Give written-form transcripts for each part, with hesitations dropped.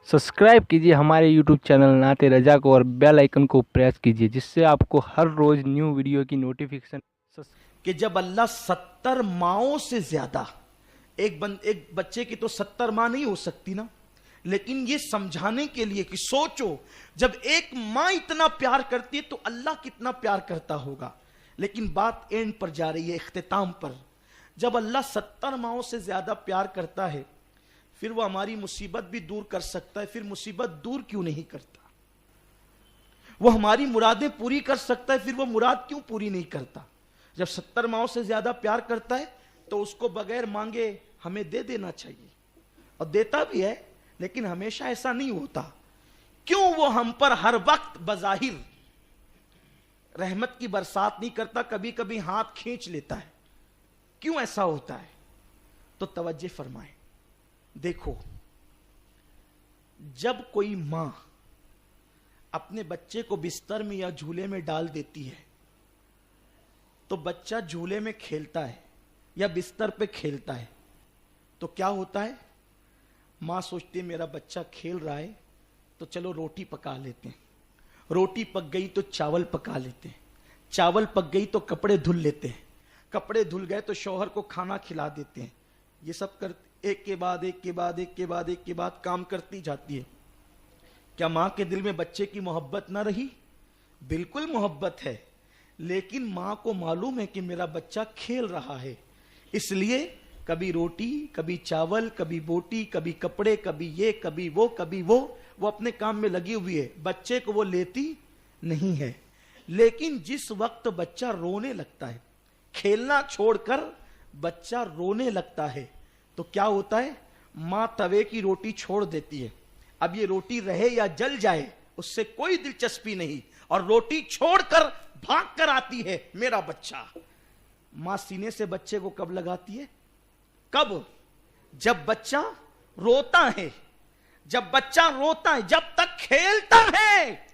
Subscribe कीजिए हमारे YouTube channel नाते रजा को और बेल आइकन को प्रेस कीजिए जिससे आपको हर रोज न्यू वीडियो की नोटिफिकेशन। कि जब अल्लाह 70 माओं से ज्यादा, एक बच्चे की तो 70 माँ नहीं हो सकती ना, लेकिन ये समझाने के लिए कि सोचो जब एक माँ इतना प्यार करती है तो अल्लाह कितना प्यार करता होगा। लेकिन बात एंड पर जा रही है, इख्तिताम पर। जब अल्लाह 70 माओं से ज्यादा प्यार करता है फिर वो हमारी मुसीबत भी दूर कर सकता है, फिर मुसीबत दूर क्यों नहीं करता? वो हमारी मुरादें पूरी कर सकता है, फिर वो मुराद क्यों पूरी नहीं करता? जब 70 माओं से ज्यादा प्यार करता है तो उसको बगैर मांगे हमें दे देना चाहिए, और देता भी है, लेकिन हमेशा ऐसा नहीं होता। क्यों वो हम पर हर वक्त बज़ाहिर रहमत की बरसात नहीं करता, कभी कभी हाथ खींच लेता है? क्यों ऐसा होता है? तो तवज्जो फरमाएं। देखो, जब कोई मां अपने बच्चे को बिस्तर में या झूले में डाल देती है तो बच्चा झूले में खेलता है या बिस्तर पे खेलता है, तो क्या होता है? मां सोचती है मेरा बच्चा खेल रहा है तो चलो रोटी पका लेते हैं, रोटी पक गई तो चावल पका लेते हैं, चावल पक गई तो कपड़े धुल लेते हैं, कपड़े धुल गए तो शौहर को खाना खिला देते हैं। ये सब करते एक के बाद एक के बाद एक के बाद एक के बाद काम करती जाती है। क्या मां के दिल में बच्चे की मोहब्बत ना रही? बिल्कुल मोहब्बत है, लेकिन मां को मालूम है कि मेरा बच्चा खेल रहा है, इसलिए कभी रोटी, कभी चावल, कभी बोटी, कभी कपड़े, कभी ये, कभी वो अपने काम में लगी हुई है, बच्चे को वो लेती नहीं है। लेकिन जिस वक्त बच्चा रोने लगता है, खेलना छोड़कर बच्चा रोने लगता है, तो क्या होता है? मां तवे की रोटी छोड़ देती है। अब ये रोटी रहे या जल जाए उससे कोई दिलचस्पी नहीं, और रोटी छोड़कर भाग कर आती है मेरा बच्चा। मां सीने से बच्चे को कब लगाती है? कब? जब बच्चा रोता है। जब बच्चा रोता है, जब तक खेलता है,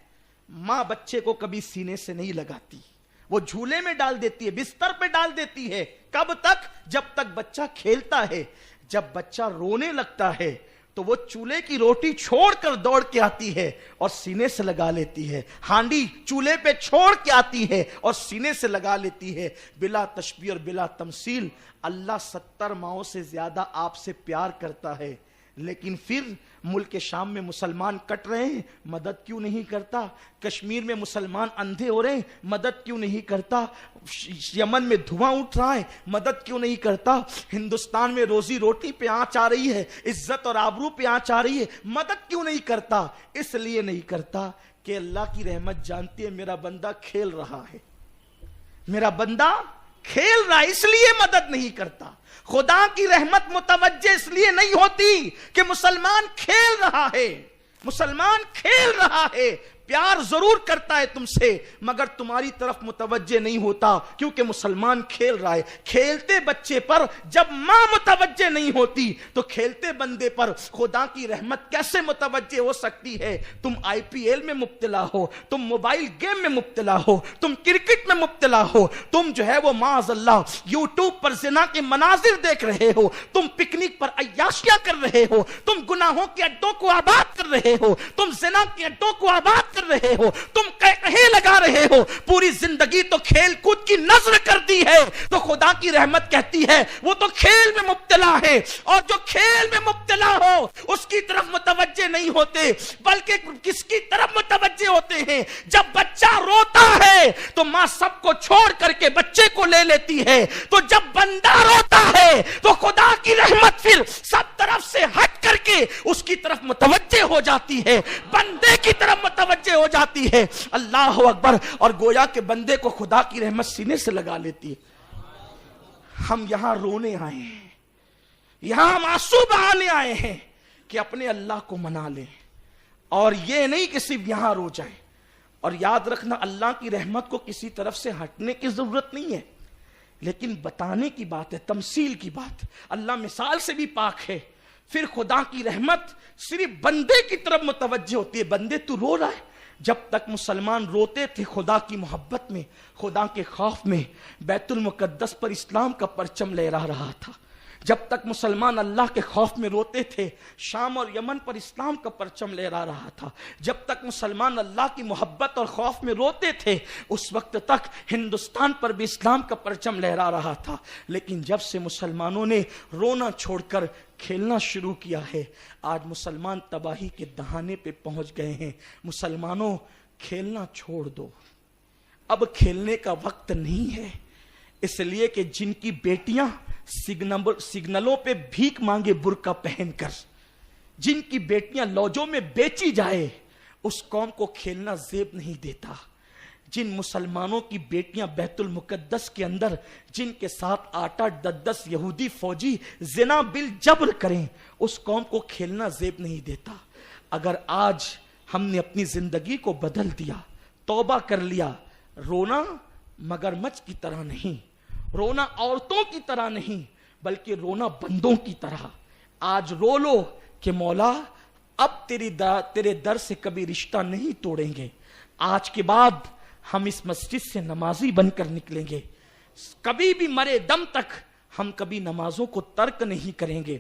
मां बच्चे को कभी सीने से नहीं लगाती, वो झूले में डाल देती है, बिस्तर पे डाल देती है। कब तक? जब तक बच्चा खेलता है। जब बच्चा रोने लगता है तो वो चूल्हे की रोटी छोड़कर दौड़ के आती है और सीने से लगा लेती है, हांडी चूल्हे पे छोड़ के आती है और सीने से लगा लेती है। बिला तशबीह और बिला तमसील अल्लाह 70 माओं से ज्यादा आपसे प्यार करता है, लेकिन फिर मुल्क शाम में मुसलमान कट रहे हैं, मदद क्यों नहीं करता? कश्मीर में मुसलमान अंधे हो रहे हैं, मदद क्यों नहीं करता? यमन में धुआं उठ रहा है, मदद क्यों नहीं करता? हिंदुस्तान में रोजी रोटी पे आंच आ रही है, इज्जत और आबरू पे आंच आ रही है, मदद क्यों नहीं करता? इसलिए नहीं करता कि अल्लाह की रहमत जानती है मेरा बंदा खेल रहा है, मेरा बंदा खेल रहा है, इसलिए मदद नहीं करता। खुदा की रहमत मुतवज्जे इसलिए नहीं होती कि मुसलमान खेल रहा है, मुसलमान खेल रहा है, प्यार जरूर करता है तुमसे, मगर तुम्हारी तरफ मुतवज्जे नहीं होता क्योंकि मुसलमान खेल रहा है। खेलते बच्चे पर जब मां मुतवज्जे नहीं होती तो खेलते बंदे पर खुदा की रहमत कैसे मुतवज्जे हो सकती है? तुम IPL में मुब्तला हो, तुम मोबाइल गेम में मुब्तला हो, तुम क्रिकेट में मुब्तला हो, तुम जो है वो माअज़ल्लाह यूट्यूब पर ज़िना के मनाजिर देख रहे हो, तुम पिकनिक पर अय्याशियां कर रहे हो, तुम गुनाहों के अड्डों को आबाद कर रहे हो, तुम ज़िना के अड्डों को आबाद कर रहे हो, तुम कहे लगा रहे हो, पूरी जिंदगी तो खेल कूद की नजर कर दी है। तो खुदा की रहमत कहती है वो तो खेल में मुब्तला है, और जो खेल में मुब्तला हो उसकी तरफ मुतवज्जे नहीं होते, बल्कि किसकी तरफ मुतवज्जे होते हैं? जब बच्चा रोता है तो मां सबको छोड़ करके बच्चे को ले लेती है, तो जब बंदा रोता है तो खुदा की रहमत फिर सब तरफ से हट करके उसकी तरफ मुतवज्जे हो जाती है, बंदे की तरफ मुतवज्जे हो जाती है। अल्लाह अकबर। और गोया के बंदे को खुदा की रहमत सीने से लगा लेती है। हम यहां रोने आए हैं, यहां हम आंसू बहाने आए हैं कि अपने अल्लाह को मना लें, और ये नहीं कि सिर्फ यहां रो जाए। और याद रखना, अल्लाह की रहमत को किसी तरफ से हटने की जरूरत नहीं है, लेकिन बताने की बात है, तमसील की बात। अल्लाह मिसाल से भी पाक है। फिर खुदा की रहमत सिर्फ बंदे की तरफ मुतवज्जे होती है। बंदे तू रो रहा है, जब तक मुसलमान रोते थे खुदा की मोहब्बत में, खुदा के खौफ में, बैतुल मुकद्दस पर इस्लाम का परचम लहरा रहा था। جب تک مسلمان اللہ کے خوف میں روتے تھے شام اور یمن پر اسلام کا پرچم لہرا رہا تھا. جب تک مسلمان اللہ کی محبت اور خوف میں روتے تھے اس وقت تک ہندوستان پر بھی اسلام کا پرچم لہرا رہا تھا. لیکن جب سے مسلمانوں نے رونا چھوڑ کر کھیلنا شروع کیا ہے آج مسلمان تباہی کے دہانے پہ پہنچ گئے ہیں. مسلمانوں کھیلنا چھوڑ دو, اب کھیلنے کا وقت نہیں ہے. اس لیے کہ جن کی بیٹیاں سگنلوں پہ بھیک مانگے برقع پہن کر, جن کی بیٹیاں لوجوں میں بیچی جائے, اس قوم کو کھیلنا زیب نہیں دیتا. جن مسلمانوں کی بیٹیاں بیت المقدس کے اندر جن کے ساتھ 8-10 یہودی فوجی زنا بالجبر کریں, اس قوم کو کھیلنا زیب نہیں دیتا. اگر آج ہم نے اپنی زندگی کو بدل دیا, توبہ کر لیا, رونا مگرمچھ کی طرح نہیں, رونا عورتوں کی طرح نہیں, بلکہ رونا بندوں کی طرح. آج رو لو کہ مولا اب تیرے در سے کبھی رشتہ نہیں توڑیں گے. آج کے بعد ہم اس مسجد سے نمازی بن کر نکلیں گے. کبھی بھی مرے دم تک ہم کبھی نمازوں کو ترک نہیں کریں گے,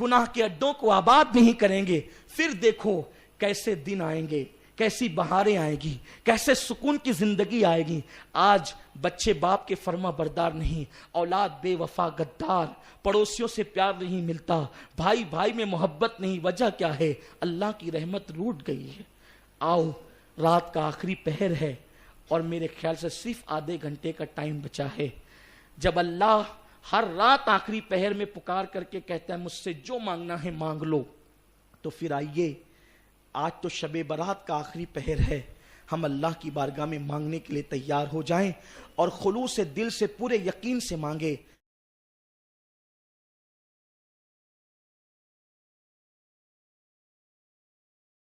گناہ کے اڈوں کو آباد نہیں کریں گے. پھر دیکھو کیسے دن آئیں گے, کیسی بہاریں آئیں گی, کیسے سکون کی زندگی آئے گی. آج بچے باپ کے فرما بردار نہیں, اولاد بے وفا غدار, پڑوسیوں سے پیار نہیں ملتا, بھائی بھائی میں محبت نہیں. وجہ کیا ہے؟ اللہ کی رحمت روٹ گئی ہے. آؤ رات کا آخری پہر ہے اور میرے خیال سے صرف آدھے گھنٹے کا ٹائم بچا ہے. جب اللہ ہر رات آخری پہر میں پکار کر کے کہتا ہے مجھ سے جو مانگنا ہے مانگ لو, تو پھر آئیے آج تو شب برات کا آخری پہر ہے, ہم اللہ کی بارگاہ میں مانگنے کے لیے تیار ہو جائیں اور خلوص دل سے پورے یقین سے مانگے.